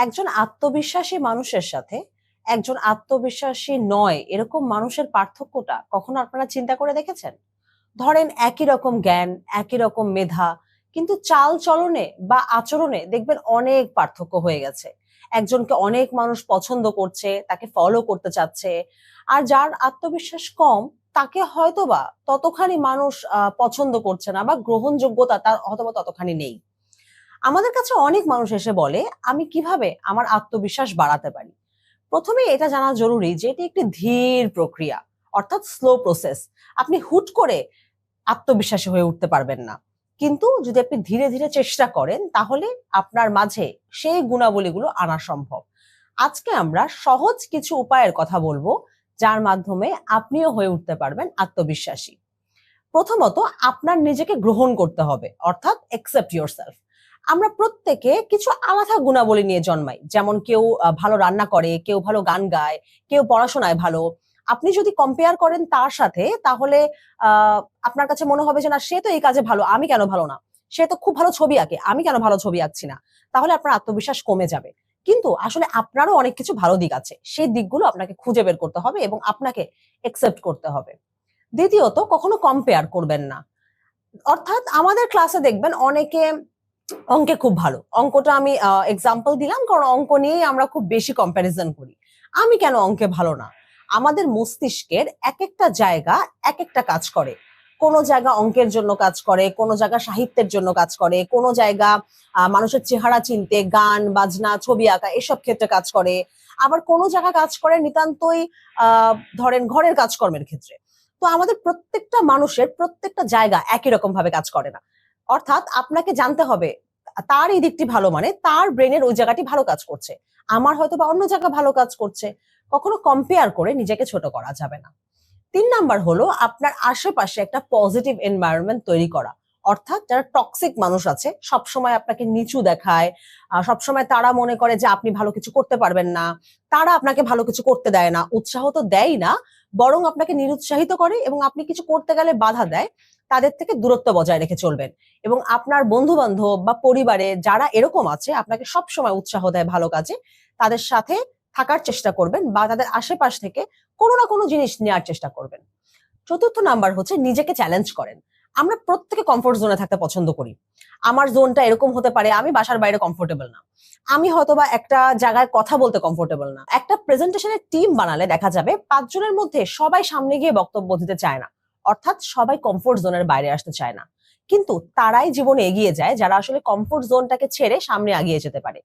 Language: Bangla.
একজন আত্মবিশ্বাসী মানুষের সাথে একজন আত্মবিশ্বাসী নয় এরকম মানুষের পার্থক্যটা কখনো আপনারা চিন্তা করে দেখেছেন? ধরেন একই রকম জ্ঞান, একই রকম মেধা, কিন্তু চাল চলনে বা আচরণে দেখবেন অনেক পার্থক্য হয়ে গেছে। একজনকে অনেক মানুষ পছন্দ করছে, তাকে ফলো করতে চাচ্ছে। আর যার আত্মবিশ্বাস কম, তাকে হয়তোবা ততখানি মানুষ পছন্দ করছে না বা গ্রহণযোগ্যতা তার হয়তোবা ততখানি নেই। আমাদের কাছে অনেক মানুষ এসে বলে, আমি কিভাবে আমার আত্মবিশ্বাস বাড়াতে পারি। প্রথমে এটা জানা জরুরি যে এটি একটি ধীর প্রক্রিয়া, অর্থাৎ স্লো প্রসেস। আপনি হুট করে আত্মবিশ্বাসী হয়ে উঠতে পারবেন না, কিন্তু যদি আপনি ধীরে ধীরে চেষ্টা করেন তাহলে আপনার মাঝে সেই গুণাবলীগুলো আনা সম্ভব। আজকে আমরা সহজ কিছু উপায়ের কথা বলবো, যার মাধ্যমে আপনিও হয়ে উঠতে পারবেন আত্মবিশ্বাসী। প্রথমত, আপনার নিজেকে গ্রহণ করতে হবে, অর্থাৎ অ্যাকসেপ্ট ইয়োরসেলফ। আমরা প্রত্যেকে কিছু আলাদা গুণাবলী নিয়ে জন্মাই। যেমন কেউ ভালো রান্না করে, কেউ ভালো গান গায়, কেউ পড়াশোনায় ভালো। আপনি যদি কম্পেয়ার করেন তার সাথে, তাহলে আহ আপনার কাছে মনে হবে যে না, সে তো এই কাজে ভালো, আমি কেন ভালো না। সে তো খুব ভালো ছবি আঁকে, আমি কেন ভালো ছবি আঁকছি না। তাহলে আপনার আত্মবিশ্বাস কমে যাবে। কিন্তু আসলে আপনারও অনেক কিছু ভালো দিক আছে, সেই দিকগুলো আপনাকে খুঁজে বের করতে হবে এবং আপনাকে একসেপ্ট করতে হবে। দ্বিতীয়ত, কখনো কম্পেয়ার করবেন না। অর্থাৎ আমাদের ক্লাসে দেখবেন অনেকে অঙ্কে খুব ভালো। অঙ্কটা আমি এক্সাম্পল দিলাম, কারণ অঙ্ক নিয়েই আমরা খুব বেশি কম্প্যারিজন করি। আমি কেন অঙ্কে ভালো না? আমাদের মস্তিষ্কের এক একটা জায়গা এক একটা কাজ করে। কোন জায়গা অঙ্কের জন্য কাজ করে, কোন জায়গা সাহিত্যের জন্য কাজ করে, কোন জায়গা মানুষের চেহারা চিনতে, গান বাজনা ছবি আঁকা এসব ক্ষেত্রে কাজ করে। আবার কোন জায়গা কাজ করে নিতান্তই ধরেন ঘরের কাজকর্মের ক্ষেত্রে। তো আমাদের প্রত্যেকটা মানুষের প্রত্যেকটা জায়গা একই রকম ভাবে কাজ করে না। অর্থাৎ আপনাকে জানতে হবে তার এই দিকটি ভালো, মানে তার ব্রেনের ওই জায়গাটি ভালো কাজ করছে, আমার হয়তো বা অন্য জায়গা ভালো কাজ করছে। কখনো কম্পেয়ার করে নিজেকে ছোট করা যাবে না। ৩ নাম্বার হলো আপনার আশেপাশে একটা পজিটিভ এনভায়রনমেন্ট তৈরি করা। অর্থাৎ যারা টক্সিক মানুষ আছে, সবসময় আপনাকে নিচু দেখায়, সবসময় তারা মনে করে যে আপনি ভালো কিছু করতে পারবেন না, তারা আপনাকে ভালো কিছু করতে দেয় না, উৎসাহ তো দেয় না, বরং আপনাকে নিরুৎসাহিত করে এবং আপনি কিছু করতে গেলে বাধা দেয়। তাদের থেকে দূরত্ব বজায় রেখে চলবেন। এবং আপনার বন্ধু বান্ধব বা পরিবারে যারা এরকম আছে, আপনাকে সবসময় উৎসাহ দেয় ভালো কাজে, তাদের সাথে থাকার চেষ্টা করবেন বা তাদের আশেপাশ থেকে কোনো না কোনো জিনিস নেওয়ার চেষ্টা করবেন। ৪র্থ নাম্বার হচ্ছে নিজেকে চ্যালেঞ্জ করেন। আমরা প্রত্যেকে কমফোর্ট জোনে থাকতে পছন্দ করি। আমার জোনটা এরকম হতে পারে, আমি বাসার বাইরে কমফোর্টেবল না, আমি হয়তোবা একটা জায়গায় কথা বলতে কমফোর্টেবল না। একটা প্রেজেন্টেশনের টিম বানালে দেখা যাবে ৫ জনের মধ্যে সবাই সামনে গিয়ে বক্তব্য দিতে চায় না। অর্থাৎ সবাই কমফোর্ট জোনের বাইরে আসতে চায় না। কিন্তু তারাই জীবনে এগিয়ে যায় যারা আসলে কমফোর্ট জোনটাকে ছেড়ে সামনে এগিয়ে যেতে পারে।